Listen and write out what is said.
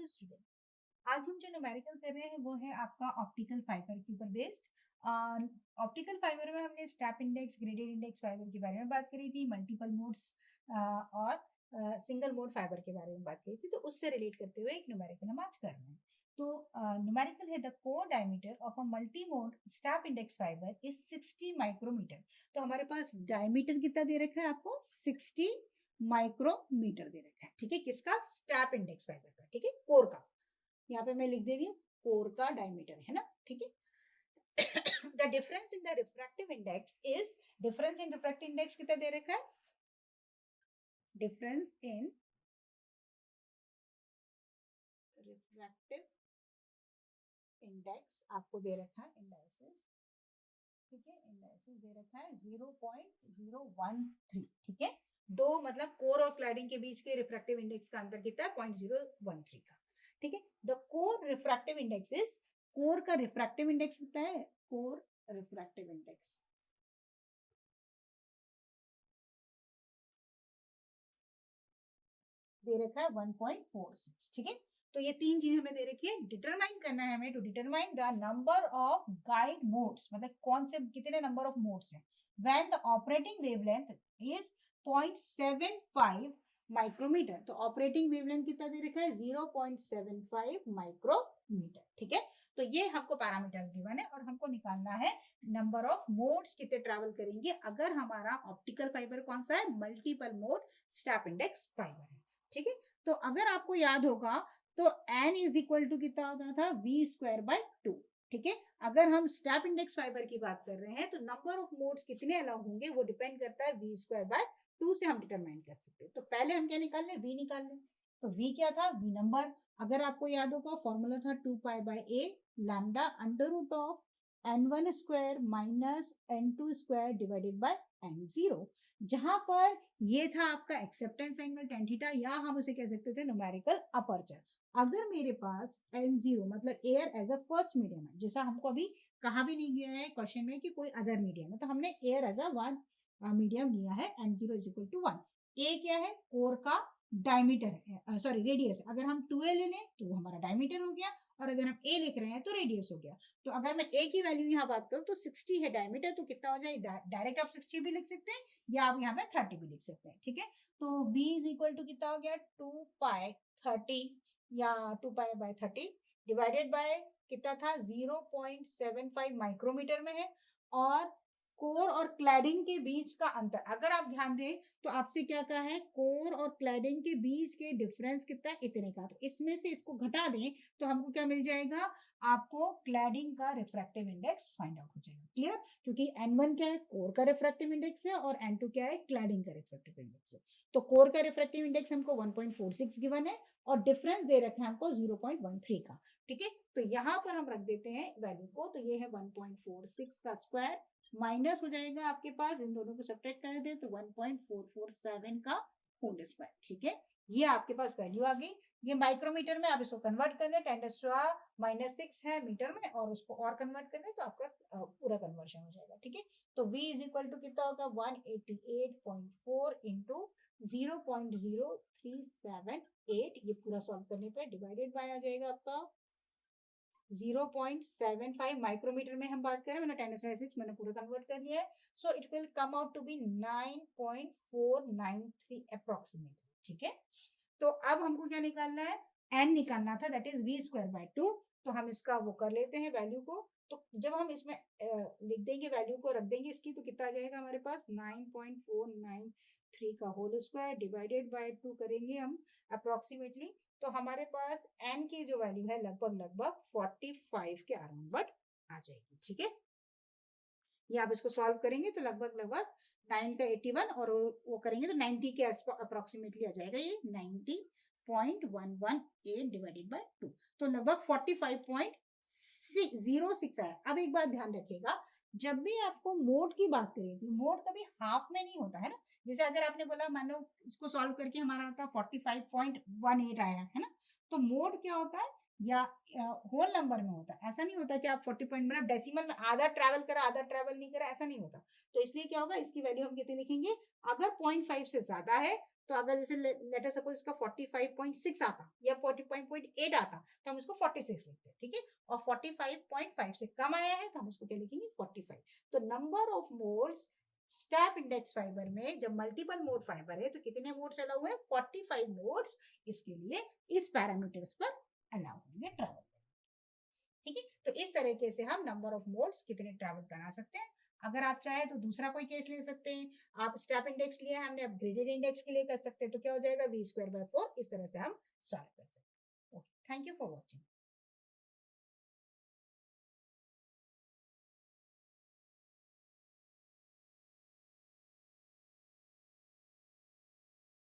Afternoon student. आज हम जो न्यूमेरिकल कर रहे हैं वो है आपका ऑप्टिकल फाइबर के ऊपर बेस्ड। ऑप्टिकल फाइबर में हमने step index, graded index fibre के बारे में बात करी थी, मल्टीपल मोड्स और सिंगल मोड फाइबर के बारे में बात करी थी। तो उससे रिलेट करते हुए एक न्यूमेरिकल हम आज कर रहे हैं। तो न्यूमेरिकल है the core diameter of a multi mode step index fibre is 60 micrometer. तो हमारे पास डायमीटर कितना दे रखा है आपको? 60 माइक्रोमीटर दे रखा है। ठीक है, किसका? स्टेप इंडेक्स फाइबर का। ठीक है, कोर का। यहाँ पे मैं लिख दे रही हूँ कोर का डायमीटर है ना। ठीक है, the difference in the refractive index is, difference in refractive index कितना दे रखा है? डिफरेंस इन रिफ्रैक्टिव इंडेक्स आपको दे रखा है, इंडाइसिस। ठीक है, इंडाइसिस दे रखा है 0.013। ठीक है, दो मतलब कोर और क्लैडिंग के बीच के रिफ्रैक्टिव इंडेक्स का अंतर कितना है? 0.013 का। ठीक है, the core refractive index is, core का रिफ्रैक्टिव इंडेक्स कितना है? कोर रिफ्रैक्टिव इंडेक्स दे रखा है 1.46। ठीक है, तो ये तीन चीज हमें दे रखी है। डिटरमाइन करना है हमें, to determine the number of guide modes, मतलब कौन से कितने नंबर ऑफ मोड्स हैं when the operating wavelength is 0.75 micrometer. तो ऑपरेटिंग वेवलेंथ कितना दे रखा है? 0.75 माइक्रोमीटर। ठीक है, तो ये हमको पैरामीटर्स गिवन है और हमको निकालना है नंबर ऑफ मोड्स कितने ट्रैवल करेंगे अगर हमारा ऑप्टिकल फाइबर कौन सा है? Multiple mode step index fibre है। ठीक है, तो अगर आपको याद होगा तो n इज इक्वल टू कितना होता था? v square by 2। ठीक है, अगर हम स्टेप इंडेक्स फाइबर की बात कर रहे हैं तो नंबर ऑफ मोड्स कितने अलाउ होंगे वो डिपेंड करता है v स्क्वायर बाय 2 से हम डिटरमाइन कर सकते हैं। तो पहले हम क्या निकाल लें? v निकाल लें। तो v क्या था? v number. अगर आपको याद होगा फॉर्मूला था 2 pi by a lambda under root of n1 square minus n2 square divided by n0, जहां पर ये था आपका एक्सेप्टेंस एंगल tan थीटा, या हम उसे कह सकते थे न्यूमेरिकल अपर्चर। अगर मेरे पास n0 मतलब air as a first medium है, जैसा हमको अभी कहा भी नहीं गया है क्वेश्चन में कि कोई अदर मीडियम है, तो हमने air as a one medium लिया है, n0 इज इक्वल टू 1। ए क्या है? कोर का डायमीटर है, सॉरी रेडियस है। अगर हम 2a ले लें तो वो हमारा डायमीटर हो गया, और अगर हम a लिख रहे हैं तो रेडियस हो गया। तो अगर मैं a की वैल्यू यहाँ बात करूँ तो 60 है डायमीटर, तो कितना हो जाएगा? डायरेक्ट आप 60 भी लिख सकते हैं या आप यहाँ पे 30 भी लिख सकते हैं। ठीक है, तो b इज इक्वल टू कितना हो गया? 2 पाई 30 या 2 पाई बाय 30 डिवाइडेड बाय कितना था? 0.75 माइक्रोमीटर में है। और कोर और क्लैडिंग के बीच का अंतर, अगर आप ध्यान दें तो आपसे क्या कहा है? कोर और क्लैडिंग के बीच के डिफरेंस कितना है? इतने का। तो इसमें से इसको घटा दें तो हमको क्या मिल जाएगा? आपको क्लैडिंग का रिफ्रैक्टिव इंडेक्स फाइंड आउट हो जाएगा। क्लियर? क्योंकि n1 क्या है? कोर का रिफ्रैक्टिव इंडेक्स है, और n2 क्या है? क्लैडिंग का रिफ्रैक्टिव इंडेक्स है। तो कोर का रिफ्रैक्टिव इंडेक्स हमको 1.46 गिवन है और डिफरेंस दे रखा है हमको 0.13 का। ठीक है, तो यहाँ पर हम रख देते हैं वैल्यू को, तो ये है 1.46 का स्क्वायर माइनस हो जाएगा आपके पास, इन दोनों को सब्ट्रैक्ट कर दे तो 1.447 का होल स्क्वायर। ठीक है, ये आपके पास वैल्यू आ गई। ये माइक्रोमीटर में आप इसको कन्वर्ट कर लें, 10⁻⁻6 है मीटर में, और उसको और कन्वर्ट कर लें तो आपका पूरा कन्वर्शन हो जाएगा। ठीक है, तो v इज इक्वल टू कितना होगा? 188.4 इंटू 0.0378, ये पूरा सॉल्व करने पे डिवाइडेड बाय आ जाएगा आपका 0.75 माइक्रोमीटर में हम बात करें, मैंने 10⁻6 मैंने पूरा कन्वर्ट कर लिया है। So it will come out to be 9.493 approximately. ठीक है, तो अब हमको क्या निकालना है? n निकालना था, that is v square by 2। तो हम इसका वो कर लेते हैं वैल्यू को। तो जब हम इसमें लिख देंगे वैल्यू को, रख देंगे इसकी, तो कितना आ जाएगा हमारे पास? 9.493 का होल स्क्वायर डिवाइडेड बाय 2 करेंगे हम अप्रोक्सीमेटली, तो हमारे पास n की जो वैल्यू है लगभग 45 के अराउंड आ जाएगी। ठीक है, ये आप इसको सॉल्व करेंगे तो लगभग 9 का 81 और वो करेंगे तो 90 के अप्रोक्सीमेटली आ जाएगा, ये 90.118 डिवाइडेड बाय 2, तो लगभग 45.06 आया। अब एक बात ध्यान रखिएगा, जब भी आपको मोड की बात करें तो मोड कभी हाफ में नहीं होता है ना। जैसे अगर आपने बोला मानो इसको सॉल्व करके हमारा आता 45.18 आया है ना, तो मोड क्या होता है? या होल नंबर में होता है। ऐसा नहीं होता कि आप 40 पॉइंट मतलब डेसिमल में आधा ट्रैवल करा आधा ट्रैवल नहीं करा, ऐसा नहीं होता। तो इसलिए क्या होगा, इसकी वैल्यू हम कितनी लिखेंगे, अगर 0.5 से ज्यादा है तो अगर जैसे लेटर सपोज इसका 45.6 आता या 40.8 आता तो हम इसको 46 लिखते हैं, ठीक है। और 45.5 से कम आया है तो हम इसको क्या लिखेंगे, 45। तो number of modes step index fibre में जब मल्टीपल मोड फाइबर है तो कितने मोड्स अलाउ है, 45 मोड्स इसके लिए इस पैरामीटर्स पर अलाउ होंगे ट्रैवल, ठीक है। तो इस तरीके से हम नंबर ऑफ मोड्स कितने ट्रैवल करा सकते हैं। अगर आप चाहे तो दूसरा कोई केस ले सकते हैं, आप स्टेप इंडेक्स लिया है हमने, अब ग्रेडेड इंडेक्स के लिए कर सकते हैं, तो क्या हो जाएगा, v² by 4, इस तरह से हम सॉल्व कर सकते हैं। Okay, thank you for watching.